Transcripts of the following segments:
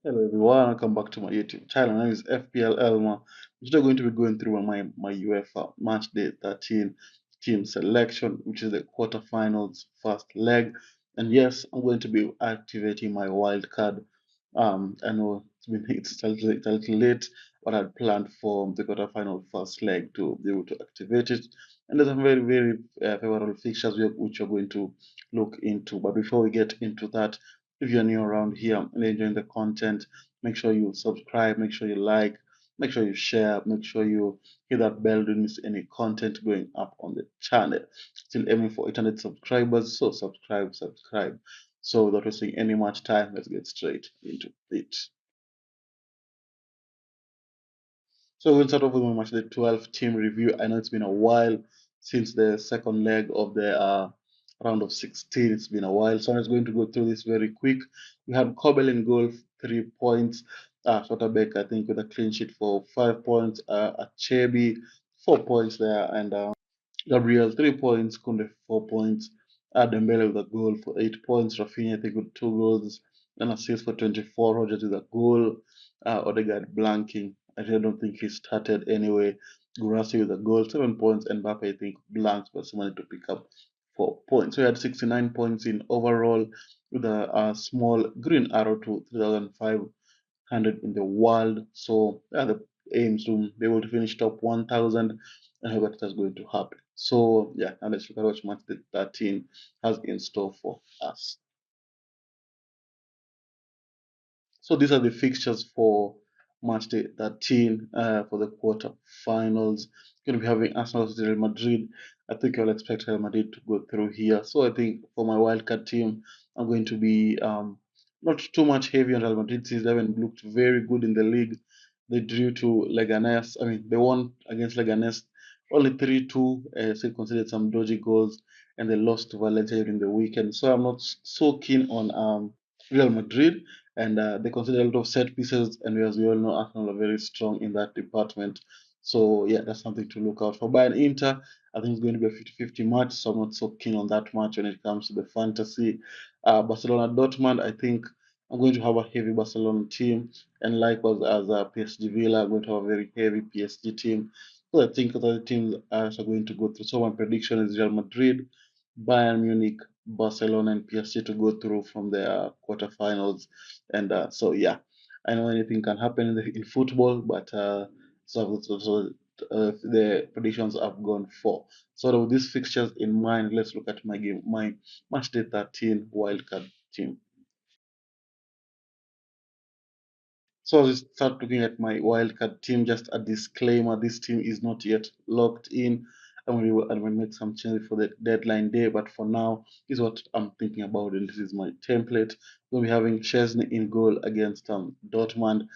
Hello everyone, welcome back to my YouTube channel. My name is FPLElmer. Today we're going to be going through my Uefa Matchday 13 team selection, which is the quarterfinals first leg. And yes, I'm going to be activating my wild card. I know it's a little late, but I'd planned for the quarterfinal first leg to be able to activate it. And there's some very favorable fixtures which we're going to look into. But before we get into that, if you're new around here and enjoying the content, make sure you subscribe, make sure you like, make sure you share, make sure you hit that bell, don't miss any content going up on the channel. Still aiming for 800 subscribers, so subscribe. So without wasting any much time, let's get straight into it. So we'll start off with my match day 12 team review. I know it's been a while since the second leg of the round of 16. It's been a while, so I'm just going to go through this very quick. We had Kobel in goal, 3 points. Schotterbeck, I think, with a clean sheet for 5 points. Achebi, 4 points there, and Gabriel, 3 points. Kunde, 4 points. Dembele with a goal for 8 points. Rafinha, I think, with 2 goals. An assist for 24. Rogers with a goal. Odegaard blanking. I really don't think he started anyway. Gurasi with a goal, 7 points. And Mbappe, I think, blanks, but someone to pick up 4 points. So he had 69 points in overall with a small green arrow to 3,500 in the world. So the aims to be able to finish top 1,000, and what is going to happen. So yeah, and let's look at what match the 13 has in store for us. So these are the fixtures for match day 13 for the quarter-finals. Going to be having Arsenal versus Real Madrid. I think I'll expect Real Madrid to go through here. So I think for my wildcard team, I'm going to be not too much heavy on Real Madrid since they haven't looked very good in the league. They drew to Leganes. I mean, they won against Leganes only 3-2. So they conceded some dodgy goals, and they lost to Valencia during the weekend. So I'm not so keen on Real Madrid, and they consider a lot of set pieces, and as we all know, Arsenal are very strong in that department. So yeah, that's something to look out for. Bayern Inter, I think it's going to be a 50-50 match, so I'm not so keen on that match when it comes to the fantasy. Barcelona Dortmund, I think I'm going to have a heavy Barcelona team, and likewise as PSG Villa, I'm going to have a very heavy PSG team. So I think other teams are going to go through. So my prediction is Real Madrid, Bayern Munich, Barcelona, and PSG to go through from the quarterfinals. And so, yeah, I know anything can happen in football, but the predictions I've gone for. So, with these fixtures in mind, let's look at my match day 13 wildcard team. So as I start looking at my wildcard team, just a disclaimer: this team is not yet locked in. I'm going to make some changes for the deadline day, but for now, this is what I'm thinking about, and this is my template. We'll be having Chesney in goal against Dortmund.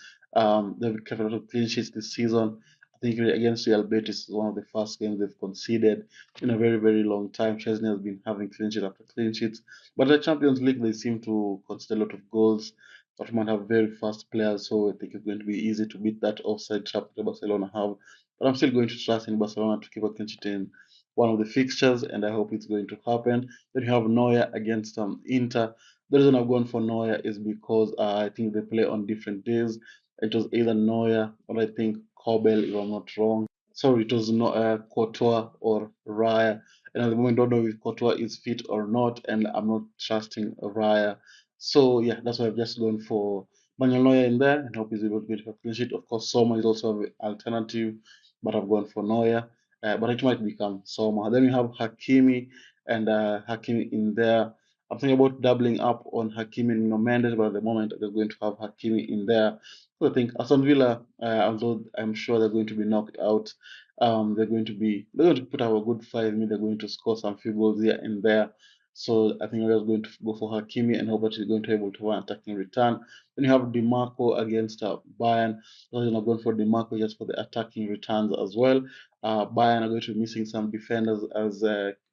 They've kept a lot of clean sheets this season. I think against Real Betis is one of the first games they've conceded in a very long time. Chesney has been having clean sheet after clean sheets, but the Champions League they seem to concede a lot of goals. Dortmund have very fast players, so I think it's going to be easy to beat that offside trap that Barcelona have. But I'm still going to trust in Barcelona to keep a clean sheet in one of the fixtures, and I hope it's going to happen. Then you have Neuer against Inter. The reason I've gone for Neuer is because I think they play on different days. It was either Neuer or I think Kobel, if I'm not wrong. Sorry, it was not Courtois or Raya. And at the moment, I don't know if Courtois is fit or not, and I'm not trusting Raya. So yeah, that's why I've just gone for Manuel Neuer in there and hope he's able to get a clean sheet. Of course, Soma is also an alternative, but I've gone for Neuer. But it might become Soma. Then we have Hakimi and Hakimi in there. I'm thinking about doubling up on Hakimi and Nuno Mendes, but at the moment they're going to have Hakimi in there. So I think Aston Villa, although I'm sure they're going to be knocked out, they're going to put up a good fight. I mean, they're going to score some few goals here and there. So I think I'm just going to go for Hakimi and hope that he's going to be able to win attacking return. Then you have DiMarco against Bayern. So I'm not going for DiMarco just for the attacking returns as well. Bayern are going to be missing some defenders as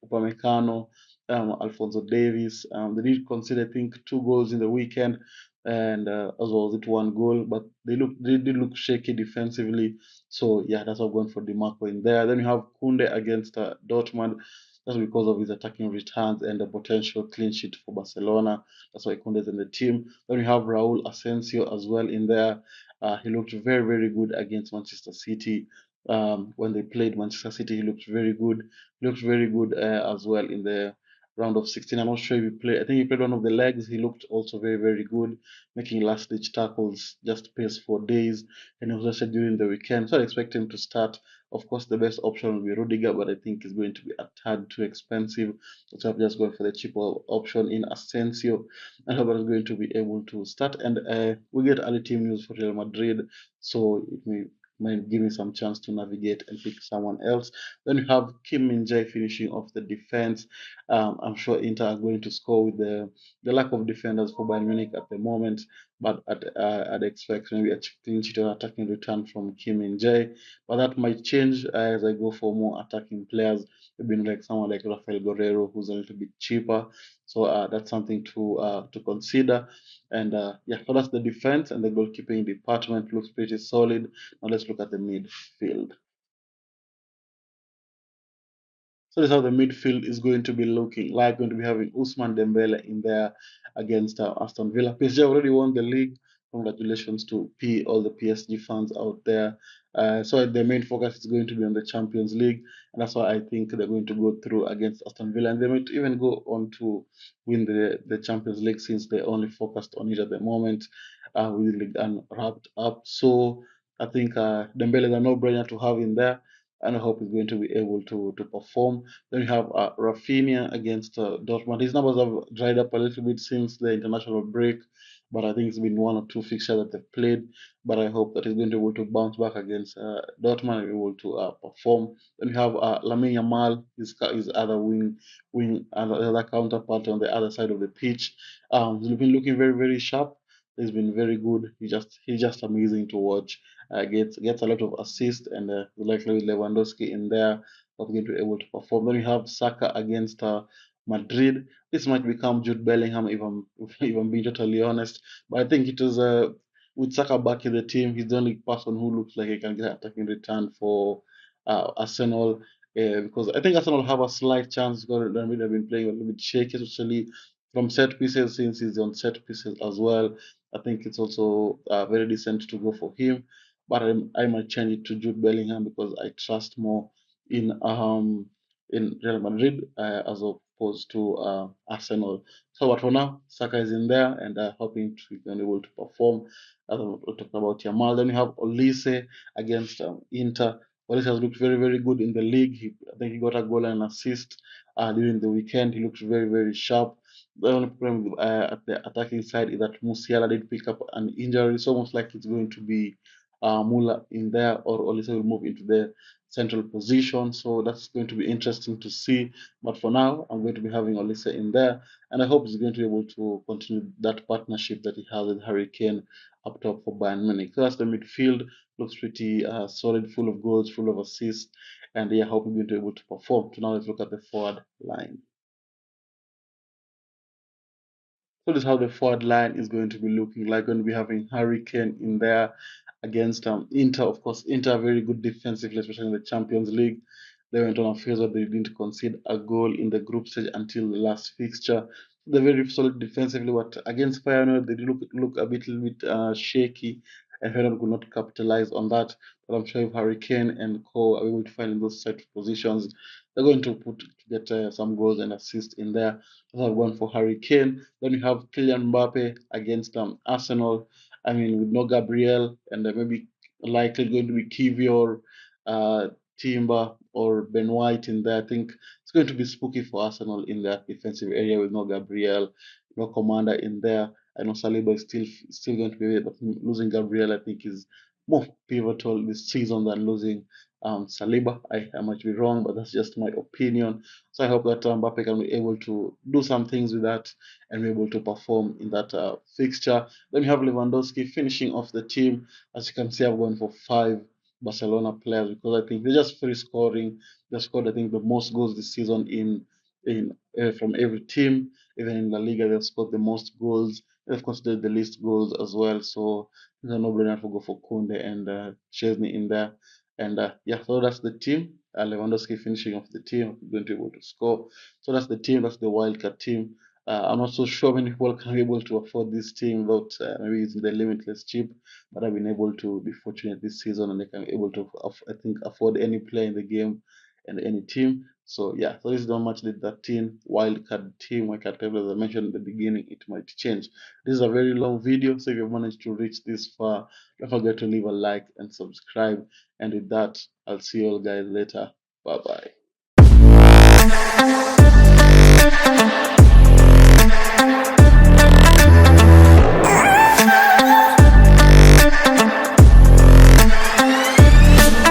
Upamecano, Alfonso Davies. They did concede, I think, 2 goals in the weekend, and as well as it 1 goal, but they did look shaky defensively. So yeah, that's why I'm going for DiMarco in there. Then you have Kunde against Dortmund. That's because of his attacking returns and the potential clean sheet for Barcelona. That's why Kunde's in the team. Then we have Raul Asensio as well in there. He looked very, very good against Manchester City. When they played Manchester City, he looked very good. He looked very good as well in the round of 16. I'm not sure if he played. I think he played one of the legs. He looked also very, very good, making last-ditch tackles, just pace for days, and he was also during the weekend. So I expect him to start. Of course, the best option will be Rudiger, but I think it's going to be a tad too expensive. So I'm just going for the cheaper option in Asensio. I hope I'm going to be able to start. And we get early team news for Real Madrid, so it might give me some chance to navigate and pick someone else. Then you have Kim Min Jae finishing off the defense. I'm sure Inter are going to score with the lack of defenders for Bayern Munich at the moment, but I'd expect maybe a clean sheet or attacking return from Kim Min Jae. But that might change as I go for more attacking players. Maybe like someone like Rafael Guerrero, who's a little bit cheaper. So that's something to consider. And yeah, so that's the defense, and the goalkeeping department looks pretty solid. Now let's look at the midfield. So this is how the midfield is going to be looking like. Going to be having Usman Dembele in there against Aston Villa. PSG already won the league. Congratulations to all the PSG fans out there. So the main focus is going to be on the Champions League, and that's why I think they're going to go through against Aston Villa, and they might even go on to win the Champions League since they only focused on it at the moment with the league wrapped up. So I think Dembele is a no-brainer to have in there, and I hope he's going to be able to perform. Then we have Rafinha against Dortmund. His numbers have dried up a little bit since the international break, but I think it's been one or two fixtures that they've played. But I hope that he's going to be able to bounce back against Dortmund and be able to perform. Then we have Lamine Yamal, his other other counterpart on the other side of the pitch. He's been looking very, very sharp. He's been very good. He's just amazing to watch. Gets a lot of assists, and likely with Lewandowski in there, not going to be able to perform. Then we have Saka against Madrid. This might become Jude Bellingham if I'm being totally honest. But I think it is with Saka back in the team, he's the only person who looks like he can get attacking return for Arsenal. Because I think Arsenal have a slight chance because Madrid have been playing a little bit shaky, especially from set pieces since he's on set pieces as well. I think it's also very decent to go for him, but I might change it to Jude Bellingham because I trust more in Real Madrid as opposed to Arsenal. So, but for now, Saka is in there and hoping to be able to perform. As I talked about Yamal, then you have Olise against Inter. Olise has looked very, very good in the league. I think he got a goal and an assist during the weekend. He looked very, very sharp. The only problem at the attacking side is that Musiala did pick up an injury. It's almost like it's going to be Mula in there, or Olise will move into the central position. So that's going to be interesting to see. But for now, I'm going to be having Olise in there, and I hope he's going to be able to continue that partnership that he has with Harry Kane up top for Bayern Munich. So that's the midfield. Looks pretty solid, full of goals, full of assists, and yeah, I hope he's going to be able to perform. So now let's look at the forward line. So this is how the forward line is going to be looking like. Going to be having Harry Kane in there against Inter. Of course, Inter very good defensively, especially in the Champions League. They went on a phase where they didn't concede a goal in the group stage until the last fixture. They're very solid defensively, but against Feyenoord they look a bit shaky, and Feyenoord could not capitalize on that. But I'm sure if Harry Kane and Co are able to find in those set positions, they're going to get some goals and assists in there. So I've gone for Harry Kane. Then you have Kylian Mbappe against Arsenal. I mean, with no Gabriel and maybe likely going to be Kivior, Timber, or Ben White in there. I think it's going to be spooky for Arsenal in that defensive area with no Gabriel, no Commander in there. I know Saliba is still going to be there, but losing Gabriel, I think, is more pivotal this season than losing Saliba. I might be wrong, but that's just my opinion. So I hope that Mbappe can be able to do some things with that and be able to perform in that fixture. Then we have Lewandowski finishing off the team. As you can see, I've gone for 5 Barcelona players because I think they're just free scoring. They scored, I think, the most goals this season in from every team. Even in La Liga, they've scored the most goals. Of course, the least goals as well. So it's a no-brainer to go for Kunde and Chesney in there. And yeah, so that's the team. Lewandowski finishing off the team, going to be able to score. So that's the team, that's the wildcard team. I'm not so sure many people can be able to afford this team without maybe using the limitless chip, but I've been able to be fortunate this season and they can be able to, I think, afford any player in the game and any team. So yeah, so this is not much the 13 wildcard team. Wildcard table, as I mentioned in the beginning, it might change. This is a very long video, so if you managed to reach this far, don't forget to leave a like and subscribe. And with that, I'll see you all guys later. Bye bye.